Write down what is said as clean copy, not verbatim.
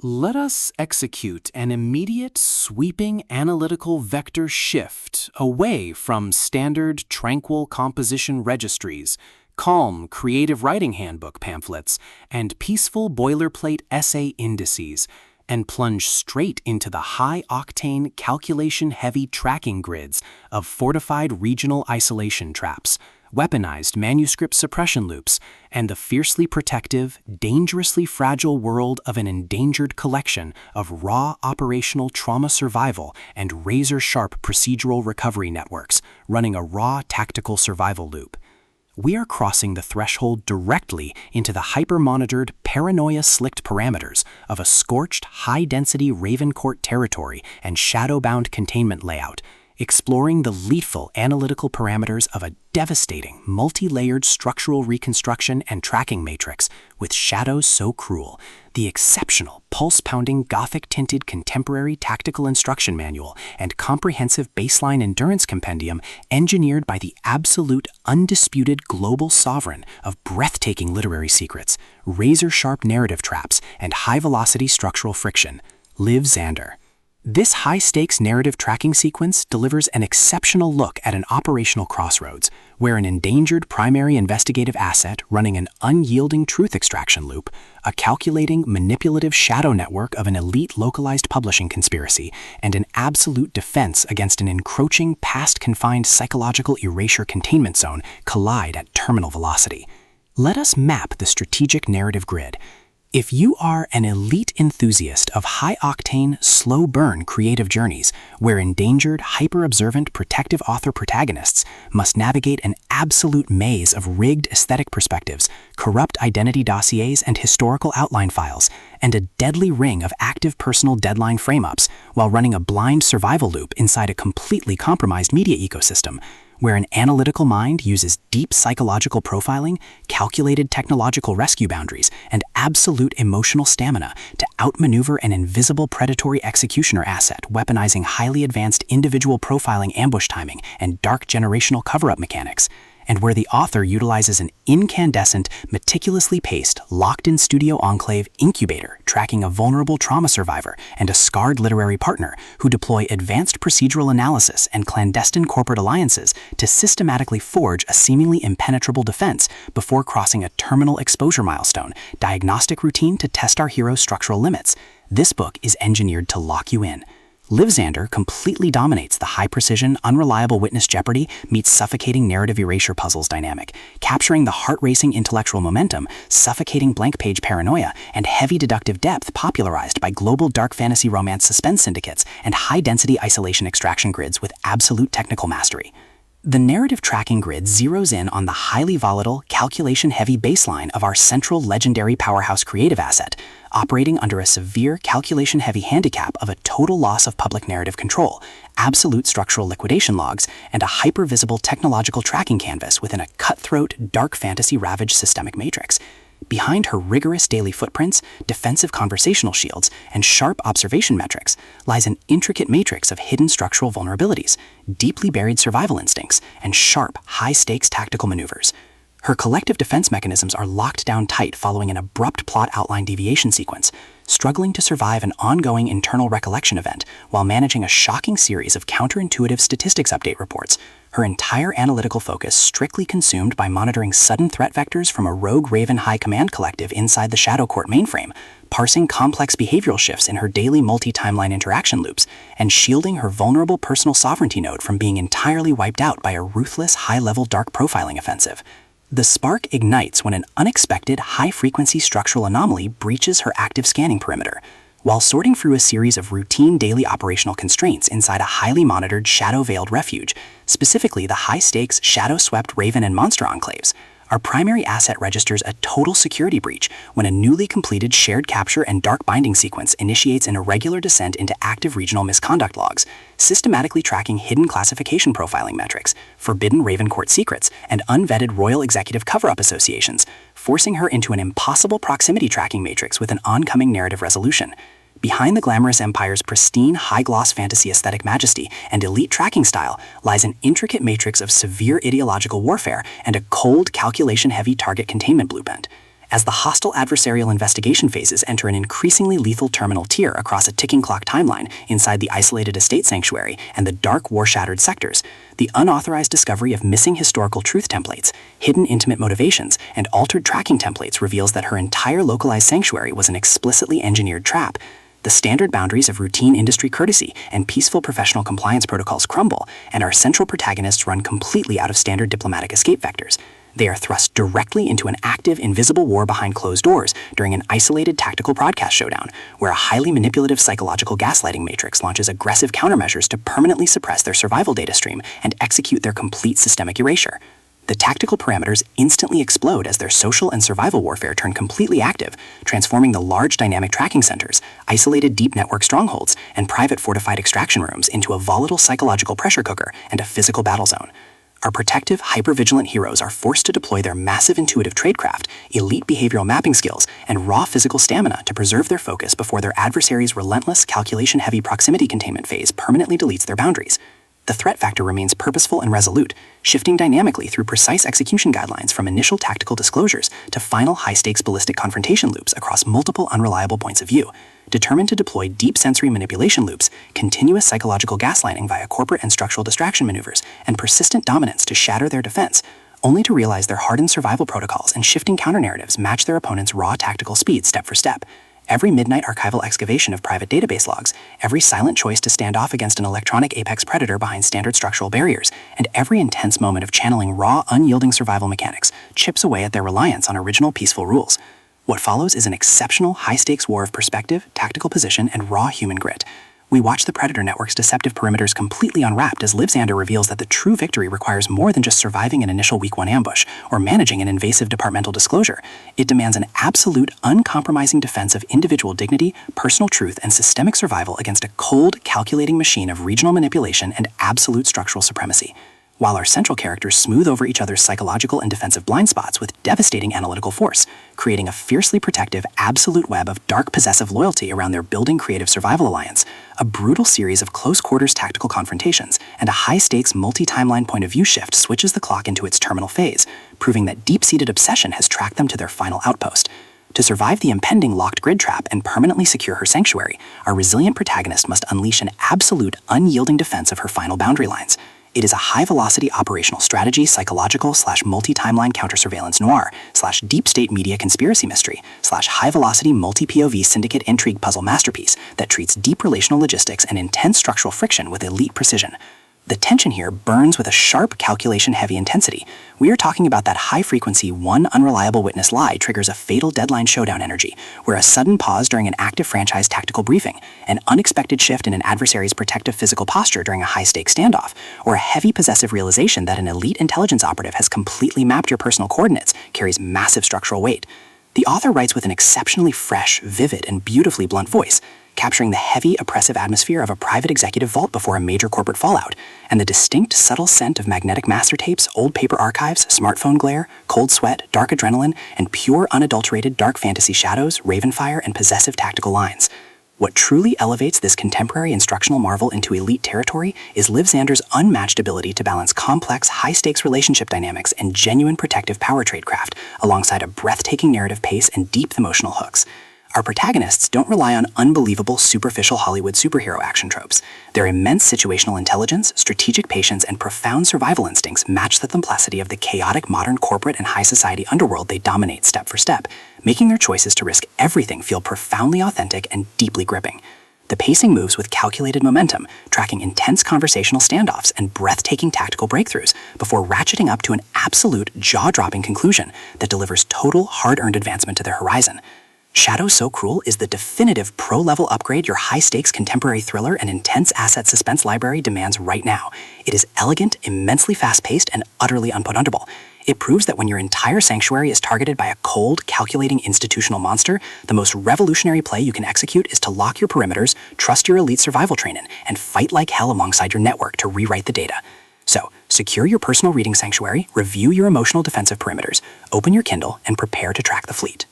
Let us execute an immediate, sweeping analytical vector shift away from standard, tranquil composition registries, calm creative writing handbook pamphlets, and peaceful boilerplate essay indices, and plunge straight into the high-octane, calculation-heavy tracking grids of fortified regional isolation traps, weaponized manuscript suppression loops, and the fiercely protective, dangerously fragile world of an endangered collection of raw operational trauma survival and razor-sharp procedural recovery networks running a raw tactical survival loop. We are crossing the threshold directly into the hyper-monitored, paranoia-slicked parameters of a scorched, high-density Raven Court territory and shadow-bound containment layout, exploring the lethal analytical parameters of a devastating, multi-layered structural reconstruction and tracking matrix with shadows so cruel, the exceptional, pulse-pounding, Gothic-tinted contemporary tactical instruction manual and comprehensive baseline endurance compendium engineered by the absolute, undisputed global sovereign of breathtaking literary secrets, razor-sharp narrative traps, and high-velocity structural friction, Liv Zander. This high-stakes narrative tracking sequence delivers an exceptional look at an operational crossroads, where an endangered primary investigative asset running an unyielding truth extraction loop, a calculating, manipulative shadow network of an elite localized publishing conspiracy, and an absolute defense against an encroaching, past-confined psychological erasure containment zone collide at terminal velocity. Let us map the strategic narrative grid. If you are an elite enthusiast of high-octane, slow-burn creative journeys where endangered, hyper-observant, protective author protagonists must navigate an absolute maze of rigged aesthetic perspectives, corrupt identity dossiers and historical outline files, and a deadly ring of active personal deadline frame-ups while running a blind survival loop inside a completely compromised media ecosystem, where an analytical mind uses deep psychological profiling, calculated technological rescue boundaries, and absolute emotional stamina to outmaneuver an invisible predatory executioner asset weaponizing highly advanced individual profiling ambush timing and dark generational cover-up mechanics, and where the author utilizes an incandescent, meticulously paced, locked-in studio enclave incubator tracking a vulnerable trauma survivor and a scarred literary partner who deploy advanced procedural analysis and clandestine corporate alliances to systematically forge a seemingly impenetrable defense before crossing a terminal exposure milestone, diagnostic routine to test our hero's structural limits. This book is engineered to lock you in. Liv Zander completely dominates the high-precision, unreliable witness jeopardy meets suffocating narrative erasure puzzles dynamic, capturing the heart-racing intellectual momentum, suffocating blank-page paranoia, and heavy deductive depth popularized by global dark fantasy romance suspense syndicates and high-density isolation extraction grids with absolute technical mastery. The narrative tracking grid zeroes in on the highly volatile, calculation-heavy baseline of our central legendary powerhouse creative asset, operating under a severe calculation-heavy handicap of a total loss of public narrative control, absolute structural liquidation logs, and a hyper-visible technological tracking canvas within a cutthroat, dark fantasy-ravaged systemic matrix. Behind her rigorous daily footprints, defensive conversational shields, and sharp observation metrics lies an intricate matrix of hidden structural vulnerabilities, deeply buried survival instincts, and sharp, high-stakes tactical maneuvers. Her collective defense mechanisms are locked down tight following an abrupt plot outline deviation sequence, struggling to survive an ongoing internal recollection event while managing a shocking series of counterintuitive statistics update reports, her entire analytical focus strictly consumed by monitoring sudden threat vectors from a rogue Raven High Command collective inside the Shadow Court mainframe, parsing complex behavioral shifts in her daily multi-timeline interaction loops, and shielding her vulnerable personal sovereignty node from being entirely wiped out by a ruthless, high-level dark profiling offensive. The spark ignites when an unexpected, high-frequency structural anomaly breaches her active scanning perimeter. While sorting through a series of routine daily operational constraints inside a highly monitored shadow-veiled refuge, specifically the high-stakes, shadow-swept Raven and Monster enclaves, our primary asset registers a total security breach when a newly completed shared capture and dark binding sequence initiates an irregular descent into active regional misconduct logs, systematically tracking hidden classification profiling metrics, forbidden Raven Court secrets, and unvetted Royal Executive cover-up associations, forcing her into an impossible proximity tracking matrix with an oncoming narrative resolution. Behind the glamorous empire's pristine, high-gloss fantasy aesthetic majesty and elite tracking style lies an intricate matrix of severe ideological warfare and a cold, calculation-heavy target containment blueprint. As the hostile adversarial investigation phases enter an increasingly lethal terminal tier across a ticking clock timeline inside the isolated estate sanctuary and the dark war-shattered sectors, the unauthorized discovery of missing historical truth templates, hidden intimate motivations, and altered tracking templates reveals that her entire localized sanctuary was an explicitly engineered trap. The standard boundaries of routine industry courtesy and peaceful professional compliance protocols crumble, and our central protagonists run completely out of standard diplomatic escape vectors. They are thrust directly into an active, invisible war behind closed doors during an isolated tactical broadcast showdown, where a highly manipulative psychological gaslighting matrix launches aggressive countermeasures to permanently suppress their survival data stream and execute their complete systemic erasure. The tactical parameters instantly explode as their social and survival warfare turn completely active, transforming the large dynamic tracking centers, isolated deep network strongholds, and private fortified extraction rooms into a volatile psychological pressure cooker and a physical battle zone. Our protective, hyper-vigilant heroes are forced to deploy their massive intuitive tradecraft, elite behavioral mapping skills, and raw physical stamina to preserve their focus before their adversary's relentless, calculation-heavy proximity containment phase permanently deletes their boundaries. The threat factor remains purposeful and resolute, shifting dynamically through precise execution guidelines from initial tactical disclosures to final high-stakes ballistic confrontation loops across multiple unreliable points of view. Determined to deploy deep sensory manipulation loops, continuous psychological gaslighting via corporate and structural distraction maneuvers, and persistent dominance to shatter their defense, only to realize their hardened survival protocols and shifting counter-narratives match their opponent's raw tactical speed step for step. Every midnight archival excavation of private database logs, every silent choice to stand off against an electronic apex predator behind standard structural barriers, and every intense moment of channeling raw, unyielding survival mechanics chips away at their reliance on original peaceful rules. What follows is an exceptional, high-stakes war of perspective, tactical position, and raw human grit. We watch the Predator Network's deceptive perimeters completely unwrapped as Liv Zander reveals that the true victory requires more than just surviving an initial Week 1 ambush or managing an invasive departmental disclosure. It demands an absolute, uncompromising defense of individual dignity, personal truth, and systemic survival against a cold, calculating machine of regional manipulation and absolute structural supremacy. While our central characters smooth over each other's psychological and defensive blind spots with devastating analytical force, creating a fiercely protective, absolute web of dark possessive loyalty around their building creative survival alliance, a brutal series of close-quarters tactical confrontations, and a high-stakes multi-timeline point-of-view shift switches the clock into its terminal phase, proving that deep-seated obsession has tracked them to their final outpost. To survive the impending locked grid trap and permanently secure her sanctuary, our resilient protagonist must unleash an absolute, unyielding defense of her final boundary lines. It is a high-velocity operational strategy, psychological/multi-timeline counter-surveillance noir/deep state media conspiracy mystery/high-velocity multi-POV syndicate intrigue puzzle masterpiece that treats deep relational logistics and intense structural friction with elite precision. The tension here burns with a sharp, calculation-heavy intensity. We are talking about that high-frequency, one unreliable witness lie triggers a fatal deadline showdown energy, where a sudden pause during an active franchise tactical briefing, an unexpected shift in an adversary's protective physical posture during a high-stakes standoff, or a heavy possessive realization that an elite intelligence operative has completely mapped your personal coordinates carries massive structural weight. The author writes with an exceptionally fresh, vivid, and beautifully blunt voice, capturing the heavy, oppressive atmosphere of a private executive vault before a major corporate fallout, and the distinct, subtle scent of magnetic master tapes, old paper archives, smartphone glare, cold sweat, dark adrenaline, and pure, unadulterated dark fantasy shadows, ravenfire, and possessive tactical lines. What truly elevates this contemporary instructional marvel into elite territory is Liv Zander's unmatched ability to balance complex, high-stakes relationship dynamics and genuine protective power tradecraft, alongside a breathtaking narrative pace and deep emotional hooks. Our protagonists don't rely on unbelievable, superficial Hollywood superhero action tropes. Their immense situational intelligence, strategic patience, and profound survival instincts match the complexity of the chaotic modern corporate and high society underworld they dominate step for step, making their choices to risk everything feel profoundly authentic and deeply gripping. The pacing moves with calculated momentum, tracking intense conversational standoffs and breathtaking tactical breakthroughs before ratcheting up to an absolute, jaw-dropping conclusion that delivers total, hard-earned advancement to their horizon. Shadow So Cruel is the definitive pro-level upgrade your high-stakes contemporary thriller and intense asset suspense library demands right now. It is elegant, immensely fast-paced, and utterly unputdownable. It proves that when your entire sanctuary is targeted by a cold, calculating institutional monster, the most revolutionary play you can execute is to lock your perimeters, trust your elite survival training, and fight like hell alongside your network to rewrite the data. So, secure your personal reading sanctuary, review your emotional defensive perimeters, open your Kindle, and prepare to track the fleet.